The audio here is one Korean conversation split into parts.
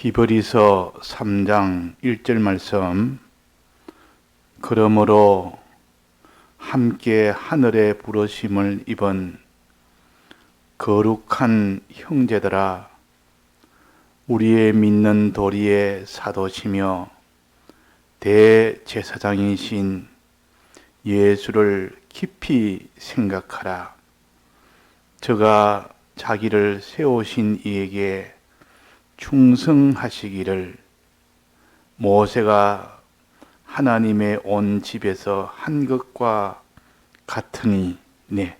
히브리서 3장 1절 말씀. 그러므로 함께 하늘의 부르심을 입은 거룩한 형제들아, 우리의 믿는 도리의 사도시며 대제사장이신 예수를 깊이 생각하라. 저가 자기를 세우신 이에게 충성하시기를. 모세가 하나님의 온 집에서 한 것과 같으니. 네.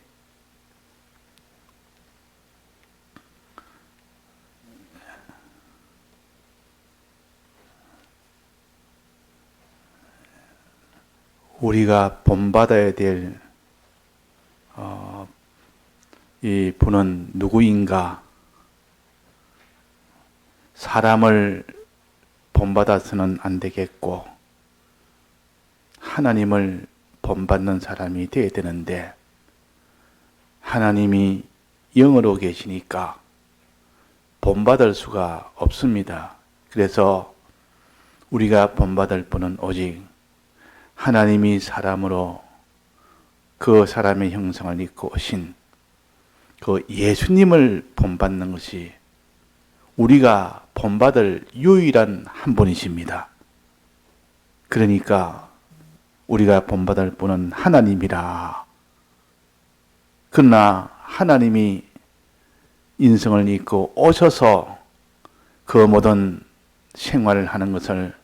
우리가 본받아야 될 이 분은 누구인가? 사람을 본받아서는 안 되겠고 하나님을 본받는 사람이 되어야 되는데, 하나님이 영으로 계시니까 본받을 수가 없습니다. 그래서 우리가 본받을 분은 오직 하나님이 사람으로 그 사람의 형상을 입고 오신 그 예수님을 본받는 것이 우리가 본받을 유일한 한 분이십니다. 그러니까 우리가 본받을 분은 하나님이라. 그러나 하나님이 인성을 입고 오셔서 그 모든 생활을 하는 것을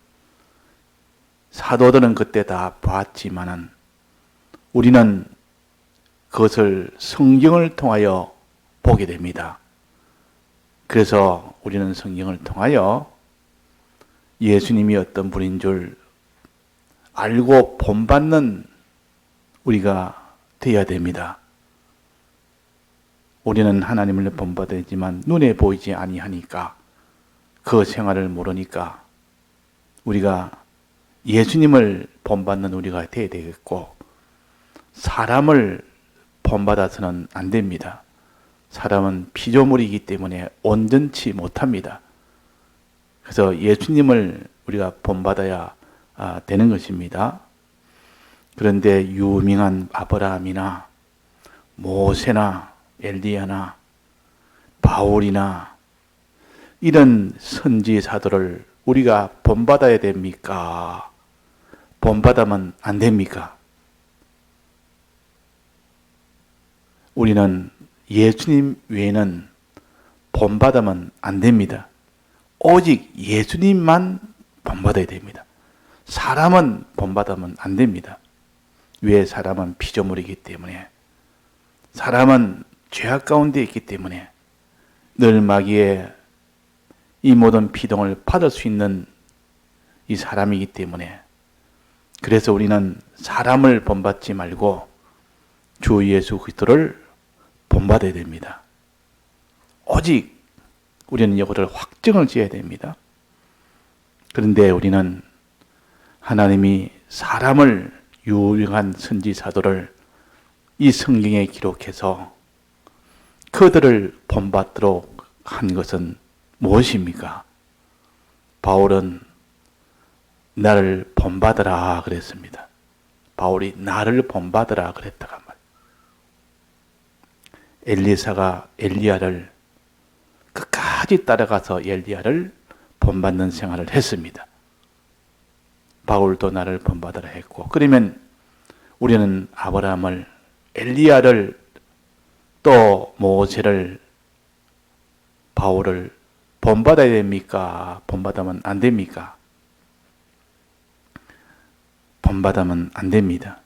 사도들은 그때 다 봤지만은 우리는 그것을 성경을 통하여 보게 됩니다. 그래서 우리는 성경을 통하여 예수님이 어떤 분인 줄 알고 본받는 우리가 되어야 됩니다. 우리는 하나님을 본받지만 눈에 보이지 아니하니까, 그 생활을 모르니까 우리가 예수님을 본받는 우리가 되어야 되겠고, 사람을 본받아서는 안 됩니다. 사람은 피조물이기 때문에 온전치 못합니다. 그래서 예수님을 우리가 본받아야 되는 것입니다. 그런데 유명한 아브라함이나 모세나 엘리야나 바울이나 이런 선지사들을 우리가 본받아야 됩니까? 본받으면 안 됩니까? 우리는 예수님 외에는 본받으면 안 됩니다. 오직 예수님만 본받아야 됩니다. 사람은 본받으면 안 됩니다. 왜? 사람은 피조물이기 때문에, 사람은 죄악 가운데 있기 때문에 늘 마귀의 이 모든 피동을 받을 수 있는 이 사람이기 때문에, 그래서 우리는 사람을 본받지 말고 주 예수 그리스도를 본받아야 됩니다. 오직 우리는 이것을 확정을 지어야 됩니다. 그런데 우리는 하나님이 사람을, 유명한 선지사들을 이 성경에 기록해서 그들을 본받도록 한 것은 무엇입니까? 바울은 나를 본받으라 그랬습니다. 바울이 나를 본받으라 그랬다가 말이에요. 엘리사가 엘리야를 끝까지 따라가서 엘리야를 본받는 생활을 했습니다. 바울도 나를 본받으라 했고, 그러면 우리는 아브라함을, 엘리야를, 또 모세를, 바울을 본받아야 됩니까? 본받으면 안 됩니까? 본받으면 안 됩니다.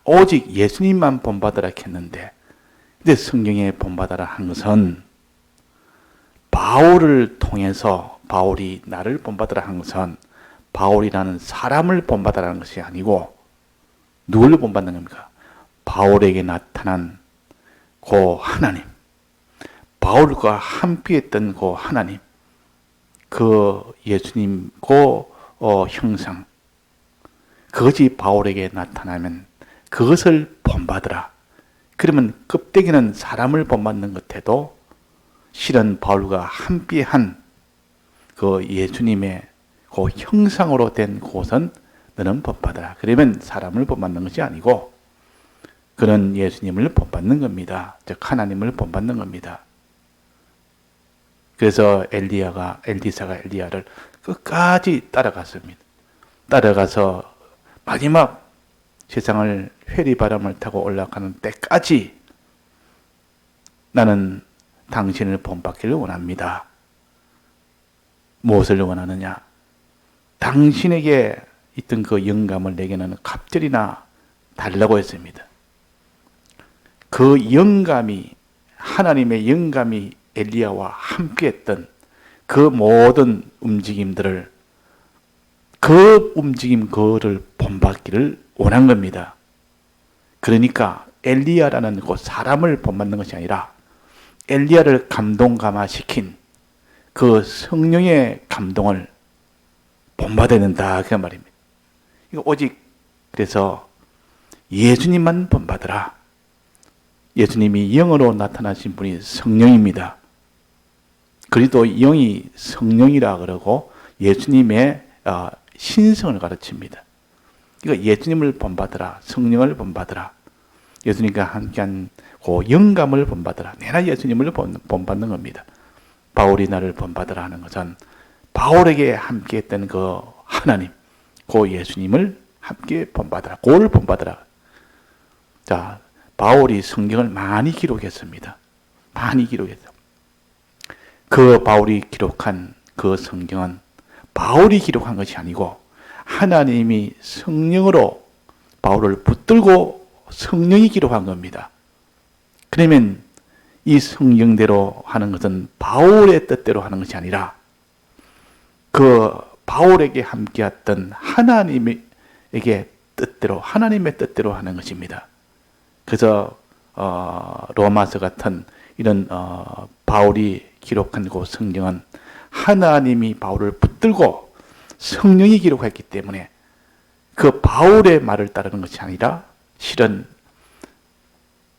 오직 예수님만 본받으라 했는데, 근데 성경에 본받아라 한 것은 바울을 통해서, 바울이 나를 본받으라 한 것은 바울이라는 사람을 본받으라는 것이 아니고 누굴 본받는 겁니까? 바울에게 나타난 그 하나님, 바울과 함께했던 그 하나님, 그 예수님 그 형상, 그것이 바울에게 나타나면 그것을 본받으라. 그러면 껍데기는 사람을 본받는 것에도 실은 바울과 함께한 그 예수님의 그 형상으로 된 곳은 너는 본받아라. 그러면 사람을 본받는 것이 아니고 그는 예수님을 본받는 겁니다. 즉 하나님을 본받는 겁니다. 그래서 엘리사가 엘리야를 끝까지 따라갔습니다. 따라가서 마지막 세상을 회리바람을 타고 올라가는 때까지 나는 당신을 본받기를 원합니다. 무엇을 원하느냐? 당신에게 있던 그 영감을 내게는 갑절이나 달라고 했습니다. 그 영감이, 하나님의 영감이 엘리야와 함께했던 그 모든 움직임들을, 그 움직임 그거를 본받기를 원한 겁니다. 그러니까 엘리야라는 그 사람을 본받는 것이 아니라 엘리야를 감동감화시킨 그 성령의 감동을 본받아야 된다 그 말입니다. 이거 오직 그래서 예수님만 본받으라. 예수님이 영으로 나타나신 분이 성령입니다. 그리고 영이 성령이라 그러고 예수님의 신성을 가르칩니다. 이거 예수님을 본받으라. 성령을 본받으라. 예수님과 함께한 그 영감을 본받으라. 내가 예수님을 본받는 겁니다. 바울이 나를 본받으라 하는 것은 바울에게 함께했던 그 하나님, 그 예수님을 함께 본받으라. 그걸 본받으라. 자, 바울이 성경을 많이 기록했습니다. 많이 기록했어요. 그 바울이 기록한 그 성경은 바울이 기록한 것이 아니고 하나님이 성령으로 바울을 붙들고 성령이 기록한 겁니다. 그러면 이 성경대로 하는 것은 바울의 뜻대로 하는 것이 아니라 그 바울에게 함께했던 하나님에게 뜻대로, 하나님의 뜻대로 하는 것입니다. 그래서 로마서 같은 이런 바울이 기록한 그 성경은 하나님이 바울을 붙들고 성령이 기록했기 때문에 그 바울의 말을 따르는 것이 아니라 실은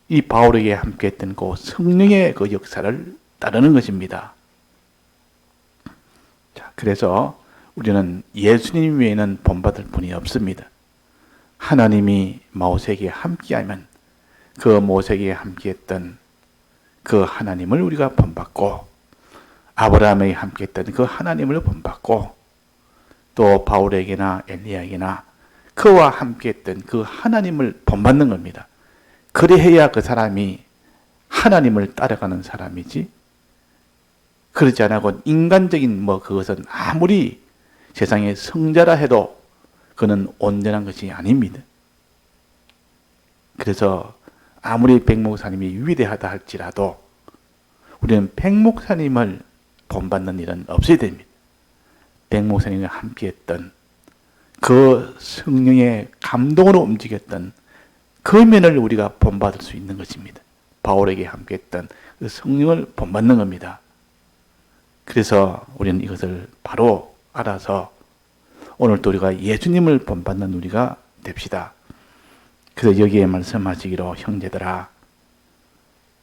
이 바울에게 함께했던 그 성령의 그 역사를 따르는 것입니다. 자, 그래서 우리는 예수님 외에는 본받을 분이 없습니다. 하나님이 모세에게 함께하면 그 모세에게 함께했던 그 하나님을 우리가 본받고 아브라함에게 함께했던 그 하나님을 본받고 또 바울에게나 엘리야에게나 그와 함께했던 그 하나님을 본받는 겁니다. 그래야 그 사람이 하나님을 따라가는 사람이지 그렇지 않고 인간적인 그것은 아무리 세상의 성자라 해도 그는 온전한 것이 아닙니다. 그래서 아무리 백목사님이 위대하다 할지라도 우리는 백목사님을 본받는 일은 없어야 됩니다. 백목사님과 함께했던 그 성령의 감동으로 움직였던 그 면을 우리가 본받을 수 있는 것입니다. 바울에게 함께했던 그 성령을 본받는 겁니다. 그래서 우리는 이것을 바로 알아서 오늘도 우리가 예수님을 본받는 우리가 됩시다. 그래서 여기에 말씀하시기로 형제들아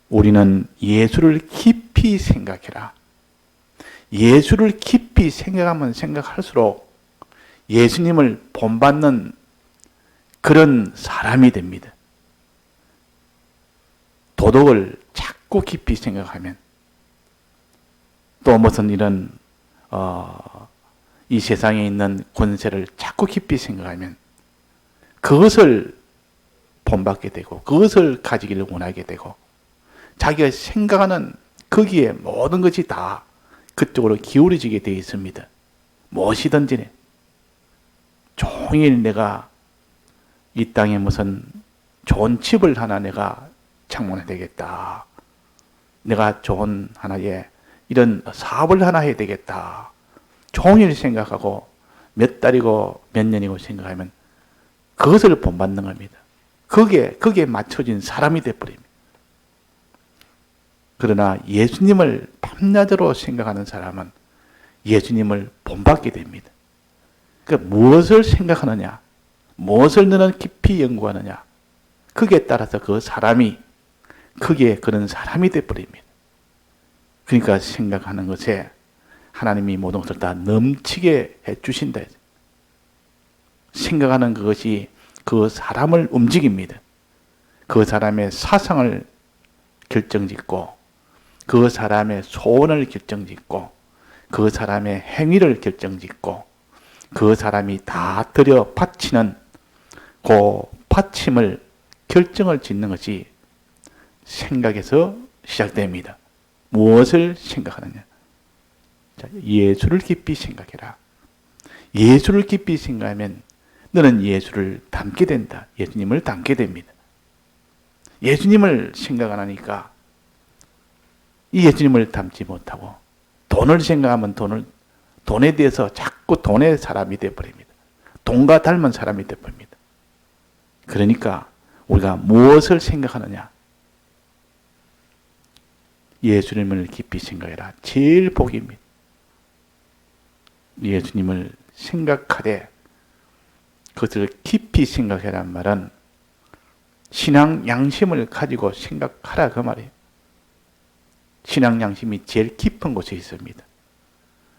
우리는 예수를 깊이 생각해라. 예수를 깊이 생각하면 생각할수록 예수님을 본받는 그런 사람이 됩니다. 도덕을 자꾸 깊이 생각하면 또 무슨 이런 이 세상에 있는 권세를 자꾸 깊이 생각하면 그것을 본받게 되고 그것을 가지기를 원하게 되고 자기가 생각하는 거기에 모든 것이 다 그쪽으로 기울어지게 되어 있습니다. 무엇이든지 종일 내가 이 땅에 무슨 좋은 집을 하나 내가 창문해야 되겠다. 내가 좋은 하나의 이런 사업을 하나 해야 되겠다. 종일 생각하고 몇 달이고 몇 년이고 생각하면 그것을 본받는 겁니다. 거기에 맞춰진 사람이 되어버립니다. 그러나 예수님을 밤낮으로 생각하는 사람은 예수님을 본받게 됩니다. 그러니까 무엇을 생각하느냐, 무엇을 너는 깊이 연구하느냐, 거기에 따라서 그 사람이 거기에 그런 사람이 되어버립니다. 그러니까 생각하는 것에 하나님이 모든 것을 다 넘치게 해주신다. 생각하는 그것이 그 사람을 움직입니다. 그 사람의 사상을 결정짓고 그 사람의 소원을 결정짓고 그 사람의 행위를 결정짓고 그 사람이 다 들여 바치는 그 바침을 결정을 짓는 것이 생각에서 시작됩니다. 무엇을 생각하느냐? 자, 예수를 깊이 생각해라. 예수를 깊이 생각하면 너는 예수를 닮게 된다. 예수님을 닮게 됩니다. 예수님을 생각 안 하니까 이 예수님을 닮지 못하고 돈을 생각하면 돈에 대해서 자꾸 돈의 사람이 되어버립니다. 돈과 닮은 사람이 되어버립니다. 그러니까 우리가 무엇을 생각하느냐? 예수님을 깊이 생각해라. 제일 복입니다. 예수님을 생각하되 그것을 깊이 생각해란 말은 신앙 양심을 가지고 생각하라 그 말이에요. 신앙 양심이 제일 깊은 곳에 있습니다.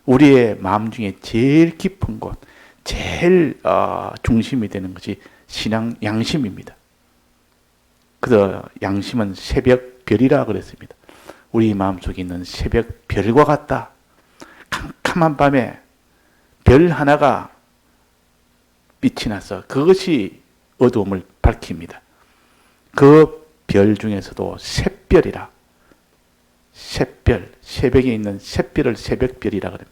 우리의 마음 중에 제일 깊은 곳, 제일 중심이 되는 것이 신앙 양심입니다. 그래서 양심은 새벽 별이라 그랬습니다. 우리 마음속에 있는 새벽 별과 같다. 캄캄한 밤에 별 하나가 빛이 나서 그것이 어두움을 밝힙니다. 그 별 중에서도 샛별이라, 샛별, 새벽에 있는 샛별을 새벽별이라 그럽니다.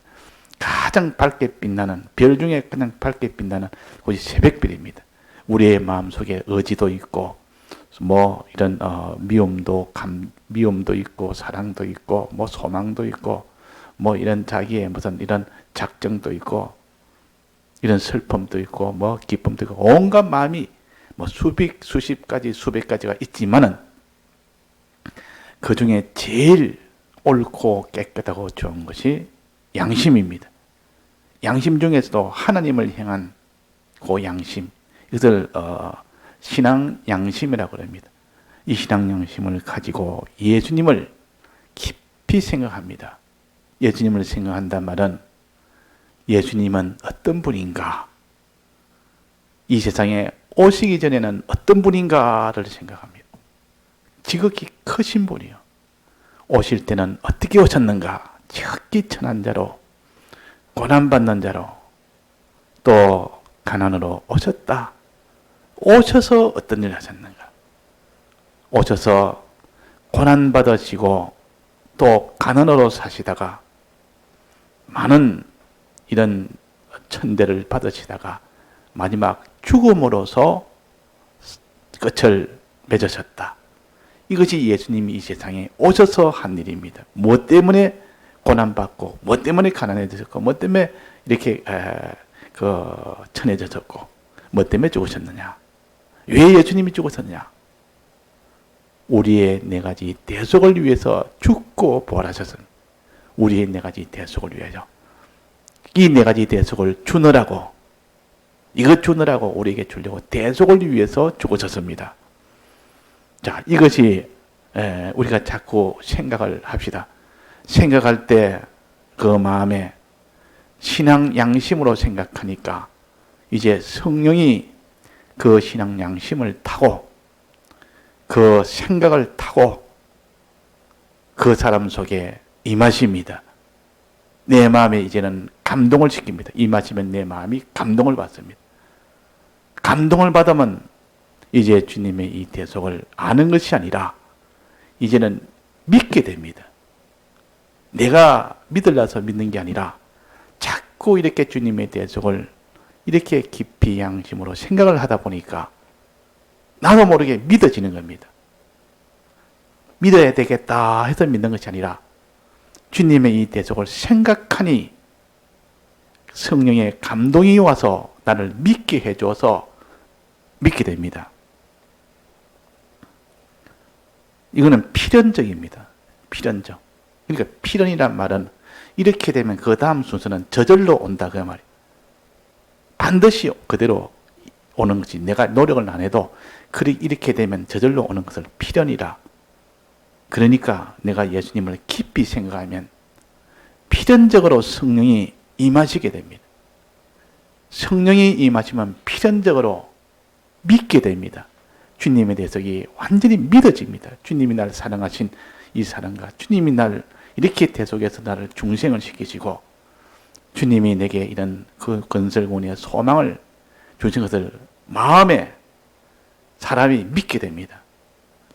가장 밝게 빛나는, 별 중에 가장 밝게 빛나는 곳이 새벽별입니다. 우리의 마음속에 의지도 있고 이런 미움도 있고 사랑도 있고 소망도 있고 이런 자기의 무슨 이런 작정도 있고 이런 슬픔도 있고 기쁨도 있고 온갖 마음이 수십 가지 수백 가지가 있지만은 그 중에 제일 옳고 깨끗하고 좋은 것이 양심입니다. 양심 중에서도 하나님을 향한 그 양심, 이것을 신앙 양심이라고 합니다. 이 신앙 양심을 가지고 예수님을 깊이 생각합니다. 예수님을 생각한단 말은 예수님은 어떤 분인가? 이 세상에 오시기 전에는 어떤 분인가를 생각합니다. 지극히 크신 분이요. 오실 때는 어떻게 오셨는가? 지극히 천한 자로, 고난받는 자로, 또 가난으로 오셨다. 오셔서 어떤 일을 하셨는가? 오셔서 고난받으시고 또 가난으로 사시다가 많은 이런 천대를 받으시다가 마지막 죽음으로서 끝을 맺으셨다. 이것이 예수님이 이 세상에 오셔서 한 일입니다. 무엇 때문에 고난받고, 무엇 때문에 가난해지셨고, 무엇 때문에 이렇게 천해졌고, 무엇 때문에 죽으셨느냐? 왜 예수님이 죽으셨느냐? 우리의 네 가지 대속을 위해서 죽고 부활하셨습니다. 우리의 네 가지 대속을 위해서. 이 네 가지 대속을 주느라고, 이것 주느라고 우리에게 주려고 대속을 위해서 죽으셨습니다. 자, 이것이 우리가 자꾸 생각을 합시다. 생각할 때 그 마음에 신앙 양심으로 생각하니까 이제 성령이 그 신앙 양심을 타고 그 생각을 타고 그 사람 속에 임하십니다. 내 마음에 이제는 감동을 시킵니다. 임하시면 내 마음이 감동을 받습니다. 감동을 받으면 이제 주님의 이 대속을 아는 것이 아니라 이제는 믿게 됩니다. 내가 믿으려서 믿는 게 아니라 자꾸 이렇게 주님의 대속을 이렇게 깊이 양심으로 생각을 하다 보니까 나도 모르게 믿어지는 겁니다. 믿어야 되겠다 해서 믿는 것이 아니라 주님의 이 대속을 생각하니 성령의 감동이 와서 나를 믿게 해줘서 믿게 됩니다. 이거는 필연적입니다. 필연적. 그러니까 필연이란 말은 이렇게 되면 그 다음 순서는 저절로 온다 그 말이에요. 반드시 그대로 오는 것이 내가 노력을 안 해도 이렇게 되면 저절로 오는 것을 필연이라. 그러니까 내가 예수님을 깊이 생각하면 필연적으로 성령이 임하시게 됩니다. 성령이 임하시면 필연적으로 믿게 됩니다. 주님에 대해서 완전히 믿어집니다. 주님이 나를 사랑하신 이 사랑과 주님이 나를 이렇게 대속해서 나를 중생을 시키시고 주님이 내게 이런 그 건설군의 소망을 주신 것을 마음에 사람이 믿게 됩니다.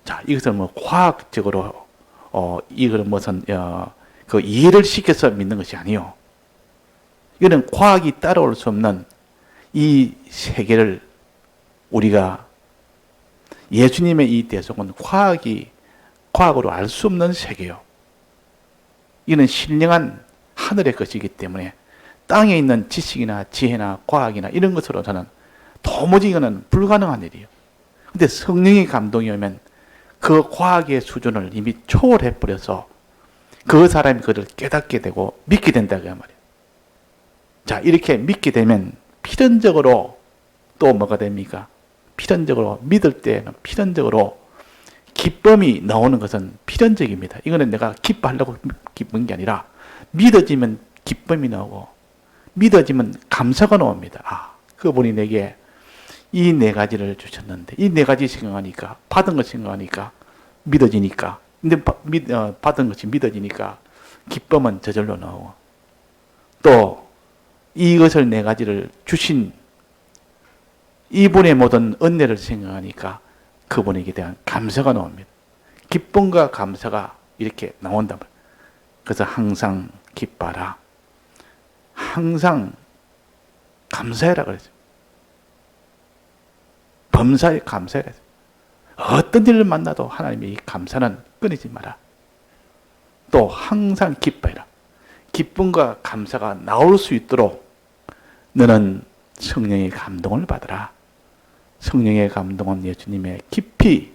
자, 이것을 과학적으로 이걸 무슨 그 이해를 시켜서 믿는 것이 아니요. 이거는 과학이 따라올 수 없는 이 세계를 우리가 예수님의 이 대속은 과학으로 알 수 없는 세계요. 이는 신령한 하늘의 것이기 때문에 땅에 있는 지식이나 지혜나 과학이나 이런 것으로서는 도무지 이거는 불가능한 일이에요. 근데 성령의 감동이 오면 그 과학의 수준을 이미 초월해 버려서 그 사람이 그를 깨닫게 되고 믿게 된다 그 말이에요. 자, 이렇게 믿게 되면 필연적으로 또 뭐가 됩니까? 필연적으로 믿을 때는 필연적으로 기쁨이 나오는 것은 필연적입니다. 이거는 내가 기뻐하려고 기쁜 게 아니라 믿어지면 기쁨이 나오고 믿어지면 감사가 나옵니다. 아, 그분이 내게 이 네 가지를 주셨는데 이 네 가지 생각하니까 받은 것 생각하니까 믿어지니까 근데 받은 것이 믿어지니까 기쁨은 저절로 나오고 또 이것을 네 가지를 주신 이분의 모든 은혜를 생각하니까 그분에게 대한 감사가 나옵니다. 기쁨과 감사가 이렇게 나온단 말이에요. 그래서 항상 기뻐라. 항상 감사해라 그랬어요. 범사에 감사해라. 어떤 일을 만나도 하나님의 이 감사는 끊이지 마라. 또 항상 기뻐해라. 기쁨과 감사가 나올 수 있도록 너는 성령의 감동을 받으라. 성령의 감동은 예수님의 깊이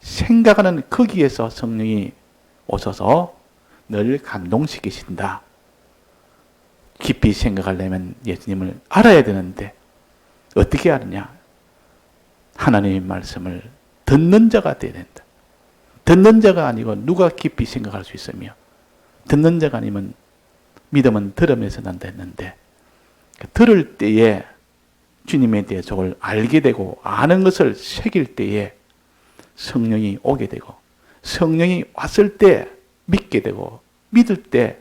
생각하는 거기에서 성령이 오셔서 늘 감동시키신다. 깊이 생각하려면 예수님을 알아야 되는데 어떻게 아느냐? 하나님의 말씀을 듣는 자가 되어야 된다. 듣는 자가 아니고 누가 깊이 생각할 수 있으며 듣는 자가 아니면 믿음은 들음에서 난다 했는데 들을 때에 주님의 대속을 알게 되고 아는 것을 새길 때에 성령이 오게 되고 성령이 왔을 때 믿게 되고 믿을 때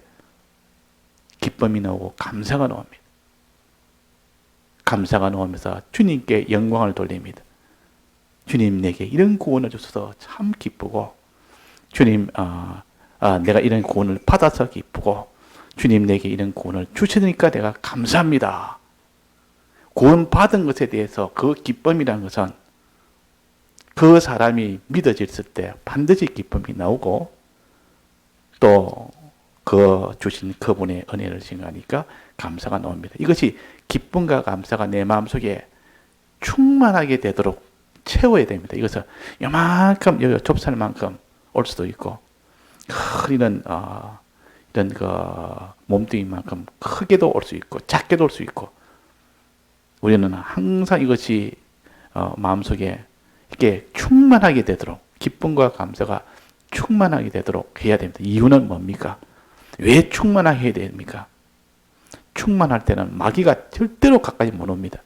기쁨이 나오고 감사가 나옵니다. 감사가 나오면서 주님께 영광을 돌립니다. 주님 내게 이런 구원을 주셔서 참 기쁘고 주님 내가 이런 구원을 받아서 기쁘고 주님 내게 이런 구원을 주시니까 내가 감사합니다. 구원 받은 것에 대해서 그 기쁨이라는 것은 그 사람이 믿어졌을 때 반드시 기쁨이 나오고 또 그 주신 그분의 은혜를 생각하니까 감사가 나옵니다. 이것이 기쁨과 감사가 내 마음속에 충만하게 되도록 채워야 됩니다. 이것은 요만큼 좁쌀만큼 올 수도 있고 이런 그 몸뚱이만큼 크게도 올 수 있고 작게도 올 수 있고 우리는 항상 이것이 마음속에 이렇게 충만하게 되도록 기쁨과 감사가 충만하게 되도록 해야 됩니다. 이유는 뭡니까? 왜 충만하게 해야 됩니까? 충만할 때는 마귀가 절대로 가까이 못 옵니다.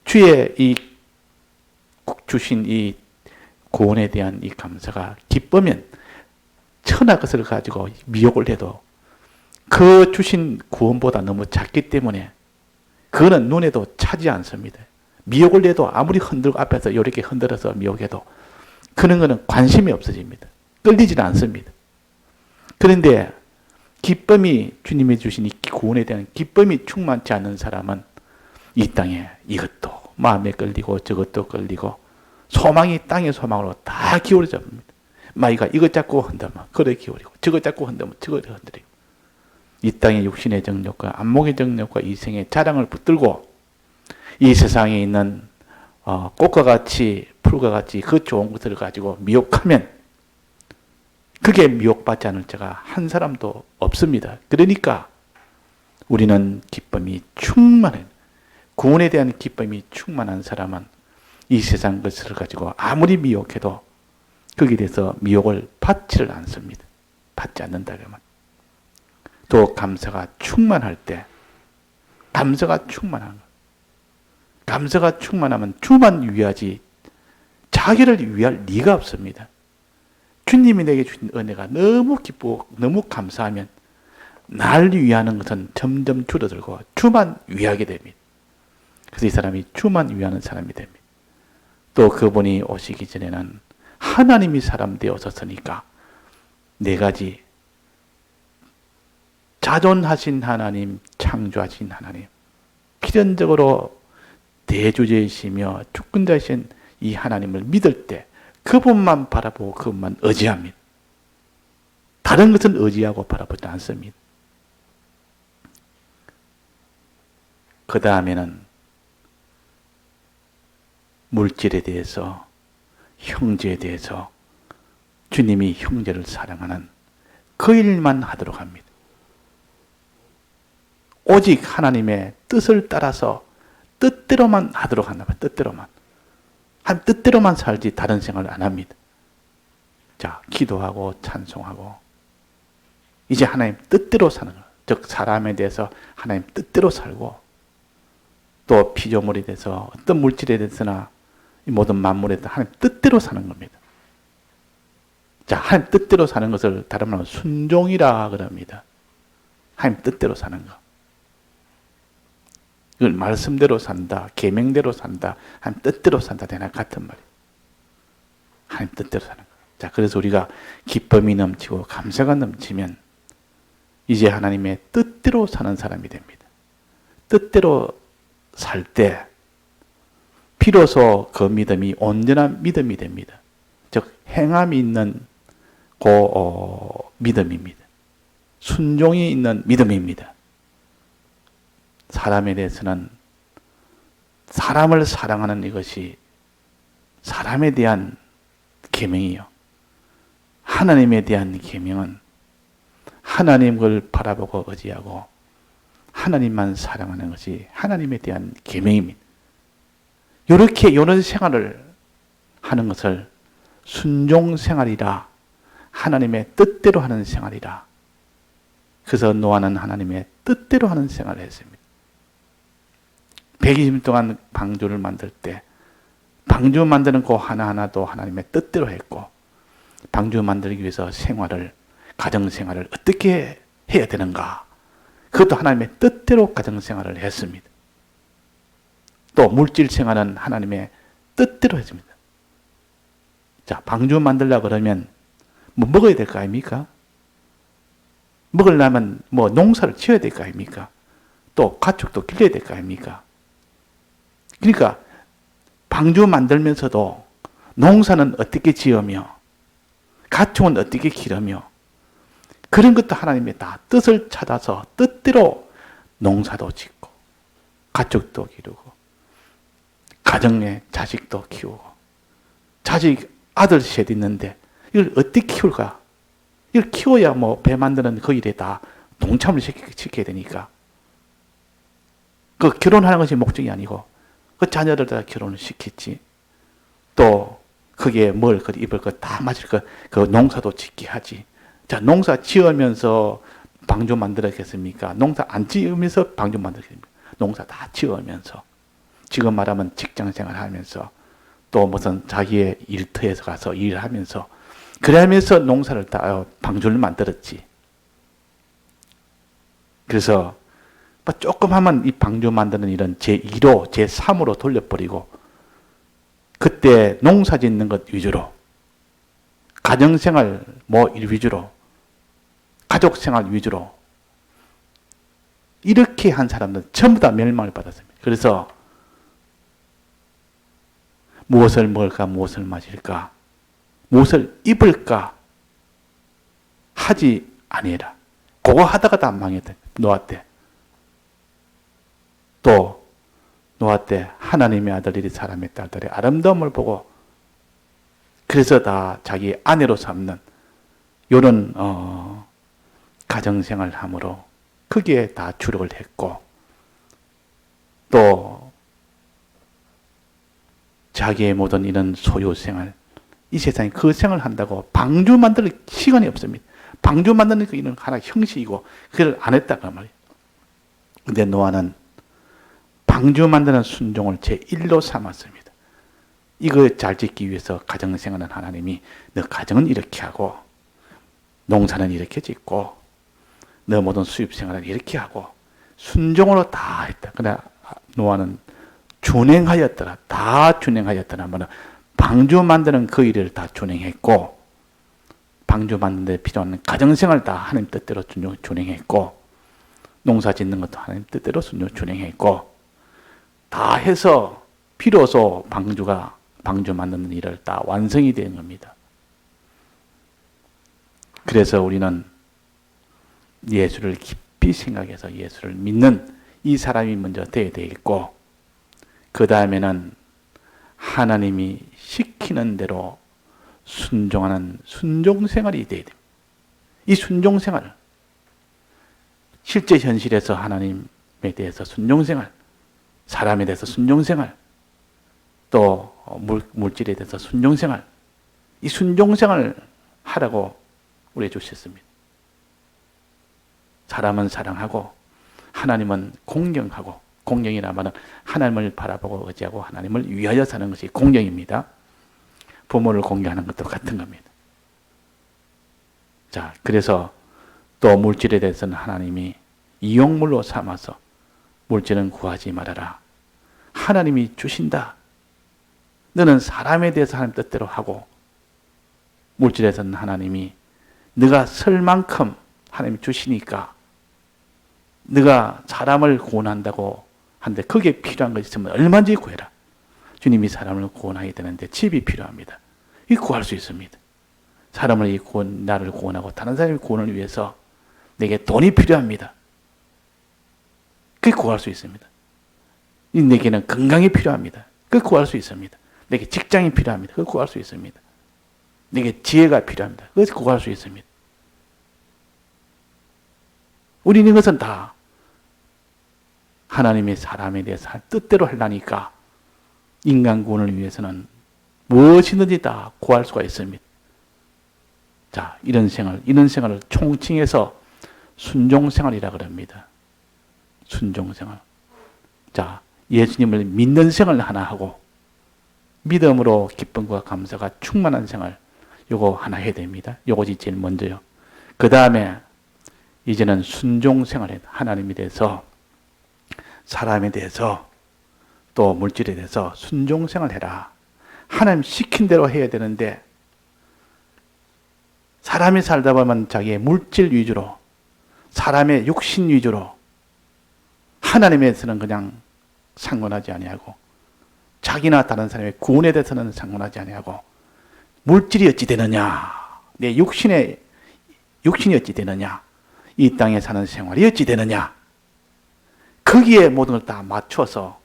주의 이 주신 이 구원에 대한 이 감사가 기쁘면 천하 것을 가지고 미혹을 해도 그 주신 구원보다 너무 작기 때문에 그거는 눈에도 차지 않습니다. 미혹을 내도 아무리 흔들고 앞에서 이렇게 흔들어서 미혹해도 그런 거는 관심이 없어집니다. 끌리지는 않습니다. 그런데 기쁨이 주님이 주신 이 구원에 대한 기쁨이 충만치 않는 사람은 이 땅에 이것도 마음에 끌리고 저것도 끌리고 소망이 땅의 소망으로 다 기울어져 버립니다. 마귀가 이것 잡고 흔들면 그래 기울이고 저것 잡고 흔들면 저거 흔들리고 이 땅의 육신의 정욕과 안목의 정욕과 이생의 자랑을 붙들고 이 세상에 있는 꽃과 같이 풀과 같이 그 좋은 것을 가지고 미혹하면 그게 미혹받지 않을 자가 한 사람도 없습니다. 그러니까 우리는 기쁨이 충만해. 구원에 대한 기쁨이 충만한 사람은 이 세상 것을 가지고 아무리 미혹해도 거기에 대해서 미혹을 받지를 않습니다. 받지 않는다 그러면. 또 감사가 충만할 때, 감사가 충만한 것. 감사가 충만하면 주만 위하지 자기를 위할 리가 없습니다. 주님이 내게 주신 은혜가 너무 기쁘고 너무 감사하면 날 위하는 것은 점점 줄어들고 주만 위하게 됩니다. 그래서 이 사람이 주만 위하는 사람이 됩니다. 또 그분이 오시기 전에는 하나님이 사람 되어서니까 네 가지, 자존하신 하나님, 창조하신 하나님, 필연적으로 대주제이시며 주권자이신 이 하나님을 믿을 때 그분만 바라보고 그분만 의지합니다. 다른 것은 의지하고 바라보지 않습니다. 그 다음에는 물질에 대해서, 형제에 대해서 주님이 형제를 사랑하는 그 일만 하도록 합니다. 오직 하나님의 뜻을 따라서 뜻대로만 하도록 한다. 뜻대로만. 한 뜻대로만 살지 다른 생각을 안 합니다. 자, 기도하고 찬송하고 이제 하나님 뜻대로 사는 것. 즉 사람에 대해서 하나님 뜻대로 살고 또 피조물에 대해서 어떤 물질에 대해서나 이 모든 만물에 대해서 하나님 뜻대로 사는 겁니다. 자, 하나님 뜻대로 사는 것을 다른 말로 순종이라 그럽니다. 하나님 뜻대로 사는 것. 이걸 말씀대로 산다, 계명대로 산다, 하나님 뜻대로 산다 되나 같은 말이에요. 하나님 뜻대로 사는 것. 자, 그래서 우리가 기쁨이 넘치고 감사가 넘치면 이제 하나님의 뜻대로 사는 사람이 됩니다. 뜻대로 살 때 비로소 그 믿음이 온전한 믿음이 됩니다. 즉 행함이 있는 믿음입니다. 순종이 있는 믿음입니다. 사람에 대해서는 사람을 사랑하는 이것이 사람에 대한 계명이요. 하나님에 대한 계명은 하나님을 바라보고 의지하고 하나님만 사랑하는 것이 하나님에 대한 계명입니다. 이런 생활을 하는 것을 순종 생활이라, 하나님의 뜻대로 하는 생활이라. 그래서 노아는 하나님의 뜻대로 하는 생활을 했습니다. 120년 동안 방주를 만들 때 방주 만드는 거 하나하나도 하나님의 뜻대로 했고, 방주 만들기 위해서 가정생활을 어떻게 해야 되는가, 그것도 하나님의 뜻대로 가정생활을 했습니다. 또 물질생활은 하나님의 뜻대로 했습니다. 자, 방주 만들려고 그러면 뭐 먹어야 될 거 아닙니까? 먹으려면 뭐 농사를 지어야 될 거 아닙니까? 또 가축도 길러야 될 거 아닙니까? 그러니까 방주 만들면서도 농사는 어떻게 지으며 가축은 어떻게 기르며 그런 것도 하나님의 다 뜻을 찾아서 뜻대로 농사도 짓고 가축도 기르고 가정에 자식도 키우고, 자식 아들 셋 있는데 이걸 어떻게 키울까? 이걸 키워야 뭐 배 만드는 그 일에 다 동참을 시켜야 되니까. 그 결혼하는 것이 목적이 아니고 그 자녀들 다 결혼을 시켰지. 또 거기에 뭘 입을 것 다 맞을 것, 그 농사도 짓게 하지. 자, 농사 지으면서 방주 만들었겠습니까? 농사 안 지으면서 방주 만들었겠습니까? 농사 다 지으면서, 지금 말하면 직장 생활 하면서, 또 무슨 자기의 일터에서 가서 일을 하면서, 그러면서 농사를 방주를 만들었지. 그래서 조금 하면 이 방주 만드는 일은 제2로, 제3으로 돌려버리고, 그때 농사 짓는 것 위주로, 가정생활 일 위주로, 가족생활 위주로, 이렇게 한 사람들은 전부 다 멸망을 받았습니다. 그래서 무엇을 먹을까, 무엇을 마실까, 무엇을 입을까 하지 아니라, 그거 하다가 다 망했다. 노아 때. 또 노아 때 하나님의 아들들이 사람의 딸들의 아름다움을 보고, 그래서 다 자기 아내로 삼는 이런 가정생활을 함으로 거기에 다 주력을 했고, 또 자기의 모든 이런 소유생활, 이 세상에 그 생활을 한다고 방주 만들 시간이 없습니다. 방주 만드는 그 이는 하나 형식이고 그걸 안 했다고 말이에요. 근데 노아는 방주 만드는 순종을 제1로 삼았습니다. 이거 잘 짓기 위해서 가정생활은 하나님이 너 가정은 이렇게 하고 농사는 이렇게 짓고 너 모든 수입생활은 이렇게 하고 순종으로 다 했다. 그러나 노아는 준행하였더라. 다 준행하였더라. 하면 방주 만드는 그 일을 다 준행했고 방주 만드는 데 필요한 가정생활 다 하나님 뜻대로 준행했고 농사 짓는 것도 하나님 뜻대로 준행했고 다 해서 비로소 방주 만드는 일을 다 완성이 된 겁니다. 그래서 우리는 예수를 깊이 생각해서 예수를 믿는 이 사람이 먼저 되어야 되겠고 그 다음에는 하나님이 시키는 대로 순종하는 순종생활이 되어야 됩니다. 이 순종생활, 실제 현실에서 하나님에 대해서 순종생활, 사람에 대해서 순종생활, 또 물질에 대해서 순종생활, 이 순종생활을 하라고 우리에 주셨습니다. 사람은 사랑하고 하나님은 공경하고, 공경이라면 하나님을 바라보고 의지하고 하나님을 위하여 사는 것이 공경입니다. 부모를 공경하는 것도 같은 겁니다. 자, 그래서 또 물질에 대해서는 하나님이 이용물로 삼아서 물질은 구하지 말아라. 하나님이 주신다. 너는 사람에 대해서 하나님 뜻대로 하고 물질에서는 하나님이 네가 쓸 만큼 하나님이 주시니까 네가 사람을 구원한다고 하는데 거기에 필요한 것이 있으면 얼마든지 구해라. 주님이 사람을 구원하게 되는데 집이 필요합니다. 이 구할 수 있습니다. 사람을 나를 구원하고 다른 사람의 구원을 위해서 내게 돈이 필요합니다. 그게 구할 수 있습니다. 내게는 건강이 필요합니다. 그게 구할 수 있습니다. 내게 직장이 필요합니다. 그걸 구할 수 있습니다. 내게 지혜가 필요합니다. 그것을 구할 수 있습니다. 우리는 이것은 다 하나님의 사람에 대해서 뜻대로 하려니까 인간 구원을 위해서는 무엇이든지 다 구할 수가 있습니다. 자, 이런 생활을 총칭해서 순종생활이라 그럽니다. 순종생활. 자, 예수님을 믿는 생활 하나 하고 믿음으로 기쁨과 감사가 충만한 생활 요거 하나 해야 됩니다. 요것이 제일 먼저요. 그 다음에 이제는 순종생활에 하나님에 대해서 사람에 대해서 또 물질에 대해서 순종생활해라. 하나님 시킨 대로 해야 되는데 사람이 살다 보면 자기의 물질 위주로 사람의 육신 위주로 하나님에서는 그냥 상관하지 아니하고 자기나 다른 사람의 구원에 대해서는 상관하지 아니하고 물질이 어찌 되느냐 내 육신이 어찌 되느냐 이 땅에 사는 생활이 어찌 되느냐 거기에 모든 걸 다 맞춰서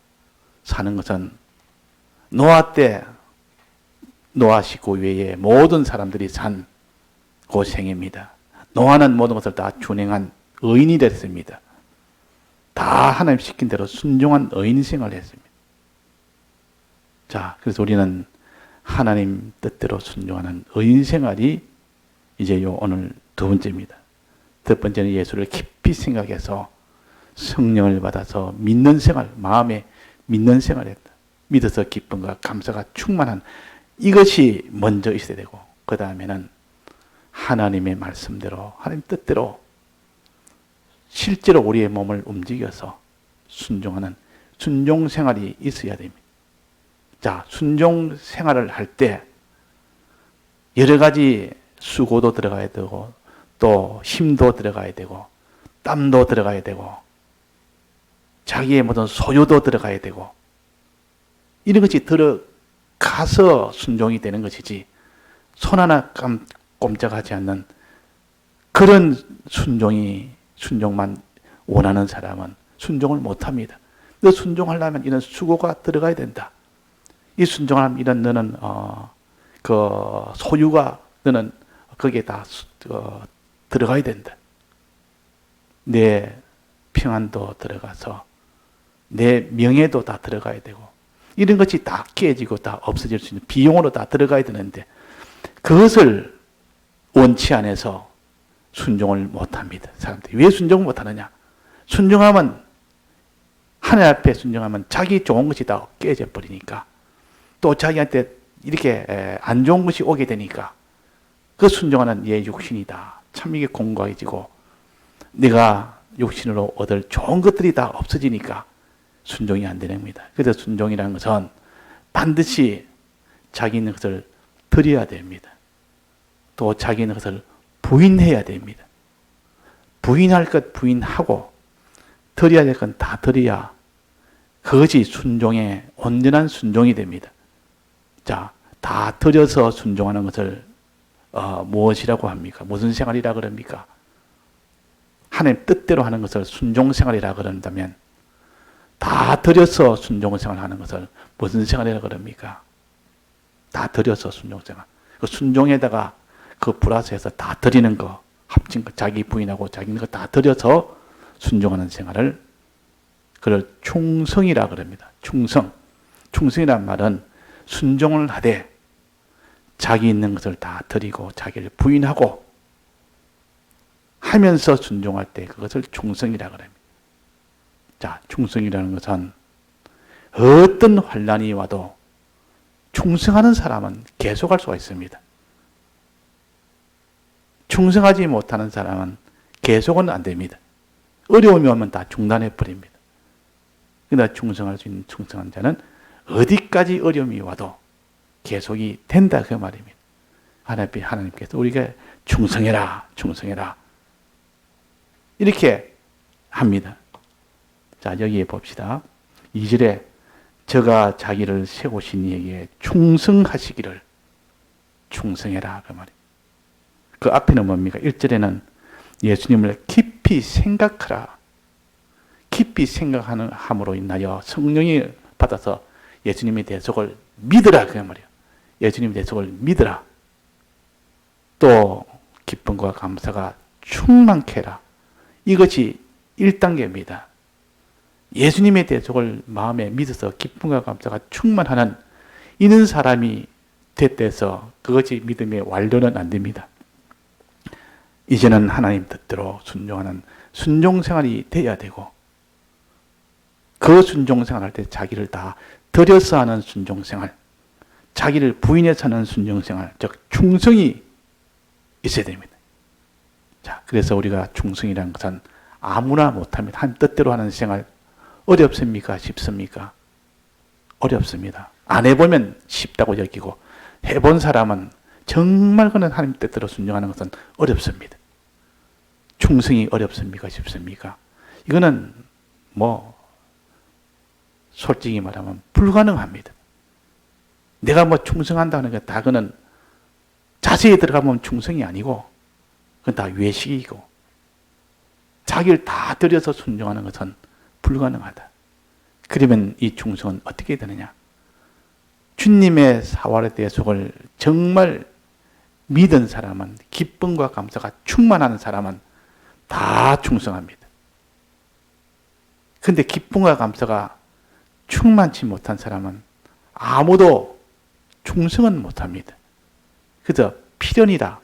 사는 것은 노아 때 노아 식구 외에 모든 사람들이 산 고생입니다. 노아는 모든 것을 다 준행한 의인이 됐습니다. 다 하나님 시킨 대로 순종한 의인 생활을 했습니다. 자, 그래서 우리는 하나님 뜻대로 순종하는 의인 생활이 이제 오늘 두 번째입니다. 첫 번째는 예수를 깊이 생각해서 성령을 받아서 믿는 생활, 마음에 믿는 생활을 했다. 믿어서 기쁨과 감사가 충만한 이것이 먼저 있어야 되고 그 다음에는 하나님의 말씀대로 하나님 뜻대로 실제로 우리의 몸을 움직여서 순종하는 순종 생활이 있어야 됩니다. 자, 순종 생활을 할 때 여러 가지 수고도 들어가야 되고 또 힘도 들어가야 되고 땀도 들어가야 되고 자기의 모든 소유도 들어가야 되고 이런 것이 들어가서 순종이 되는 것이지 손 하나 꼼짝하지 않는 그런 순종만 원하는 사람은 순종을 못합니다. 너 순종하려면 이런 수고가 들어가야 된다. 이 순종하면 이런 너는 그 소유가 너는 거기에 다 들어가야 된다. 내 평안도 들어가서 내 명예도 다 들어가야 되고 이런 것이 다 깨지고 다 없어질 수 있는 비용으로 다 들어가야 되는데 그것을 원치 않아서 순종을 못합니다. 사람들이 왜 순종을 못하느냐? 순종하면 하나님 앞에 순종하면 자기 좋은 것이 다 깨져 버리니까, 또 자기한테 이렇게 안 좋은 것이 오게 되니까 그 순종하는 얘 육신이다. 참 이게 공고해지고 내가 육신으로 얻을 좋은 것들이 다 없어지니까 순종이 안 되는 겁니다. 그래서 순종이라는 것은 반드시 자기 있는 것을 드려야 됩니다. 또 자기 있는 것을 부인해야 됩니다. 부인할 것 부인하고 드려야 될 건 다 드려야 그것이 순종의 온전한 순종이 됩니다. 자, 다 드려서 순종하는 것을 무엇이라고 합니까? 무슨 생활이라 그럽니까? 하나님 뜻대로 하는 것을 순종 생활이라 그런다면 다 드려서 순종 생활하는 것을 무슨 생활이라 그럽니까? 다 드려서 순종 생활. 그 순종에다가 그 플러스해서 다 드리는 거, 합친 거, 자기 부인하고 자기 있는 거 다 드려서 순종하는 생활을 그걸 충성이라 그럽니다. 충성. 충성이란 말은 순종을 하되 자기 있는 것을 다 드리고 자기를 부인하고 하면서 순종할 때 그것을 충성이라 그럽니다. 자, 충성이라는 것은 어떤 환난이 와도 충성하는 사람은 계속할 수가 있습니다. 충성하지 못하는 사람은 계속은 안 됩니다. 어려움이 오면 다 중단해 버립니다. 그러나 충성할 수 있는 충성한 자는 어디까지 어려움이 와도 계속이 된다 그 말입니다. 하나님께서 우리가 충성해라, 충성해라 이렇게 합니다. 자, 여기에 봅시다. 2절에 저가 자기를 세우신 이에게 충성하시기를 충성해라 그 말입니다. 그 앞에는 뭡니까? 1절에는 예수님을 깊이 생각하라. 깊이 생각함으로 인하여 성령이 받아서 예수님의 대속을 믿으라 그 말이에요. 예수님의 대속을 믿으라. 또 기쁨과 감사가 충만케 해라. 이것이 1단계입니다. 예수님의 대속을 마음에 믿어서 기쁨과 감사가 충만하는 이는 사람이 됐대서 그것이 믿음의 완료는 안 됩니다. 이제는 하나님 뜻대로 순종하는 순종생활이 돼야 되고 그 순종생활 할 때 자기를 다 들여서 하는 순종생활, 자기를 부인해서 하는 순종생활, 즉 충성이 있어야 됩니다. 자, 그래서 우리가 충성이라는 것은 아무나 못합니다. 한 뜻대로 하는 생활 어렵습니까? 쉽습니까? 어렵습니다. 안 해보면 쉽다고 여기고 해본 사람은 정말 그는 하나님 뜻대로 순종하는 것은 어렵습니다. 충성이 어렵습니까? 쉽습니까? 이거는 솔직히 말하면 불가능합니다. 내가 충성한다는 게 다 그는 자세히 들어가면 충성이 아니고 그건 다 외식이고 자기를 다 들여서 순종하는 것은 불가능하다. 그러면 이 충성은 어떻게 되느냐? 주님의 사활의 대속을 정말 믿은 사람은 기쁨과 감사가 충만한 사람은 다 충성합니다. 그런데 기쁨과 감사가 충만치 못한 사람은 아무도 충성은 못합니다. 그저 필연이다.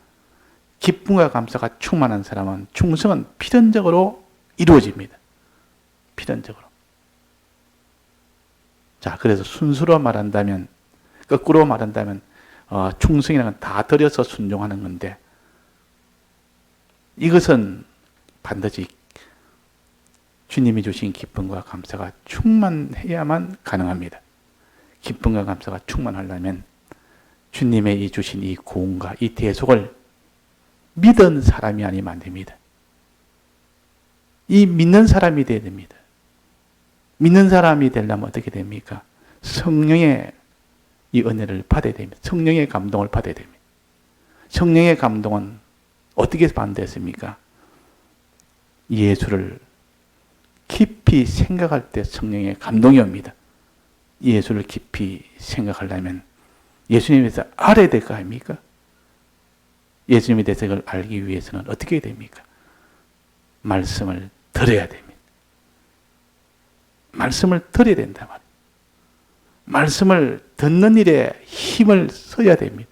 기쁨과 감사가 충만한 사람은 충성은 필연적으로 이루어집니다. 필연적으로. 자, 그래서 순수로 말한다면, 거꾸로 말한다면 충성이라는 건 다 들여서 순종하는 건데 이것은 반드시 주님이 주신 기쁨과 감사가 충만해야만 가능합니다. 기쁨과 감사가 충만하려면 주님의 이 주신 이 구원과 이 대속을 믿은 사람이 아니면 안 됩니다. 이 믿는 사람이 되어야 됩니다. 믿는 사람이 되려면 어떻게 됩니까? 성령의 이 은혜를 받아야 됩니다. 성령의 감동을 받아야 됩니다. 성령의 감동은 어떻게 받는댔습니까? 예수를 깊이 생각할 때 성령의 감동이 옵니다. 예수를 깊이 생각하려면 예수님에 대해서 알아야 될 거 아닙니까? 예수님에 대해서 이걸 알기 위해서는 어떻게 해야 됩니까? 말씀을 들어야 됩니다. 말씀을 들어야 된다 말이에요. 말씀을 듣는 일에 힘을 써야 됩니다.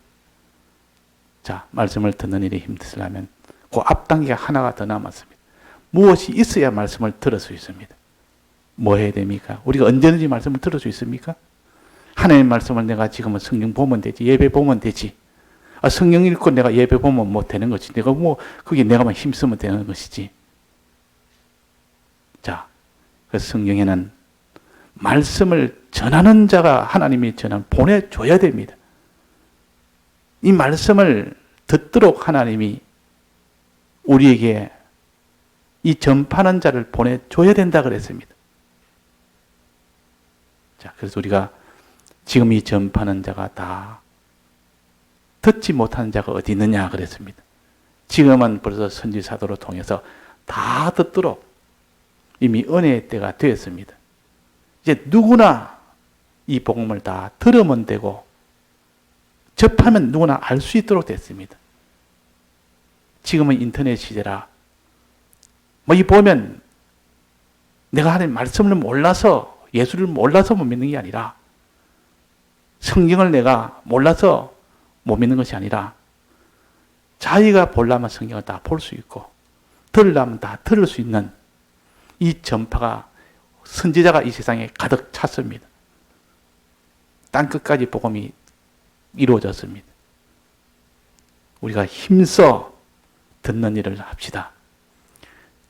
자, 말씀을 듣는 일에 힘쓰려면 그 앞단계가 하나가 더 남았습니다. 무엇이 있어야 말씀을 들을 수 있습니다. 뭐 해야 됩니까? 우리가 언제든지 말씀을 들을 수 있습니까? 하나님의 말씀을 내가 지금은 성경 보면 되지, 예배 보면 되지. 성경 읽고 내가 예배 보면 뭐 되는 것이지. 내가 뭐, 그게 내가만 힘쓰면 되는 것이지. 자, 그래서 성경에는 말씀을 전하는 자가 하나님이 보내줘야 됩니다. 이 말씀을 듣도록 하나님이 우리에게 이 전파하는 자를 보내줘야 된다 그랬습니다. 자, 그래서 우리가 지금 이 전파하는 자가 다 듣지 못하는 자가 어디 있느냐 그랬습니다. 지금은 벌써 선지사도로 통해서 다 듣도록 이미 은혜의 때가 되었습니다. 이제 누구나 이 복음을 다 들으면 되고 접하면 누구나 알 수 있도록 됐습니다. 지금은 인터넷 시대라 뭐 이 보면 내가 하나님 말씀을 몰라서 예수를 몰라서 못 믿는 게 아니라 성경을 내가 몰라서 못 믿는 것이 아니라 자기가 보려면 성경을 다 볼 수 있고 들으려면 다 들을 수 있는 이 전파가 선지자가 이 세상에 가득 찼습니다. 땅끝까지 복음이 이루어졌습니다. 우리가 힘써 듣는 일을 합시다.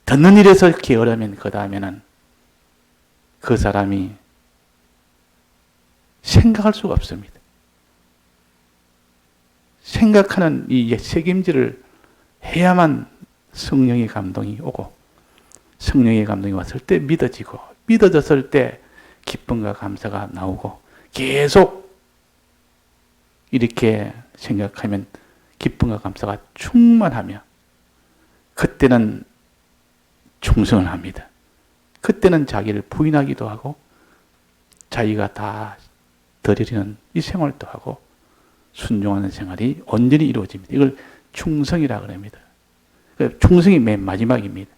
듣는 일에서 게으르면 그 다음에는 그 사람이 생각할 수가 없습니다. 생각하는 이 책임질을 해야만 성령의 감동이 오고 성령의 감동이 왔을 때 믿어지고 믿어졌을 때 기쁨과 감사가 나오고 계속 이렇게 생각하면 기쁨과 감사가 충만하며 그때는 충성을 합니다. 그때는 자기를 부인하기도 하고 자기가 다 드리는 이 생활도 하고 순종하는 생활이 온전히 이루어집니다. 이걸 충성이라고 합니다. 충성이 맨 마지막입니다.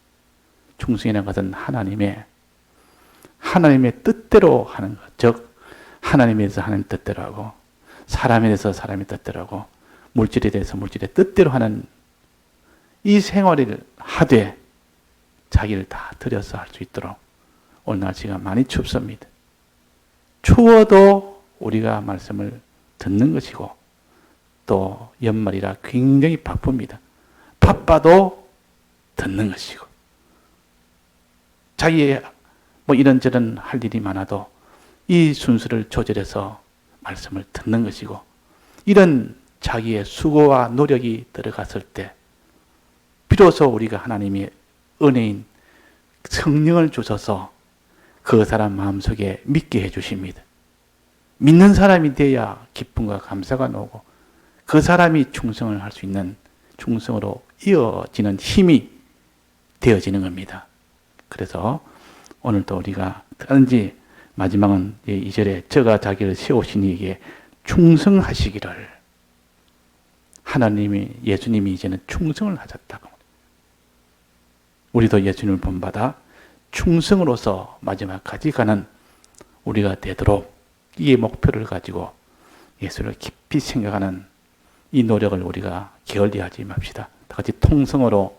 충성이라는 것은 하나님의 뜻대로 하는 것. 즉 하나님에 대해서 하나님 뜻대로 하고 사람에 대해서 사람의 뜻대로 하고 물질에 대해서 물질의 뜻대로 하는 이 생활을 하되 자기를 다 들여서 할 수 있도록 오늘 날씨가 많이 춥습니다. 추워도 우리가 말씀을 듣는 것이고 또 연말이라 굉장히 바쁩니다. 바빠도 듣는 것이고 자기의 뭐 이런저런 할 일이 많아도 이 순서를 조절해서 말씀을 듣는 것이고 이런 자기의 수고와 노력이 들어갔을 때 비로소 우리가 하나님의 은혜인 성령을 주셔서 그 사람 마음속에 믿게 해주십니다. 믿는 사람이 돼야 기쁨과 감사가 나오고 그 사람이 충성을 할 수 있는 충성으로 이어지는 힘이 되어지는 겁니다. 그래서 오늘도 우리가 특히 마지막은 2절에 저가 자기를 세우신 이에게 충성하시기를 하나님이 예수님이 이제는 충성을 하셨다고. 우리도 예수님을 본받아 충성으로서 마지막까지 가는 우리가 되도록 이 목표를 가지고 예수를 깊이 생각하는 이 노력을 우리가 게을리하지 맙시다. 다 같이 통성으로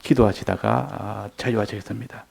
기도하시다가 자유하시겠습니다.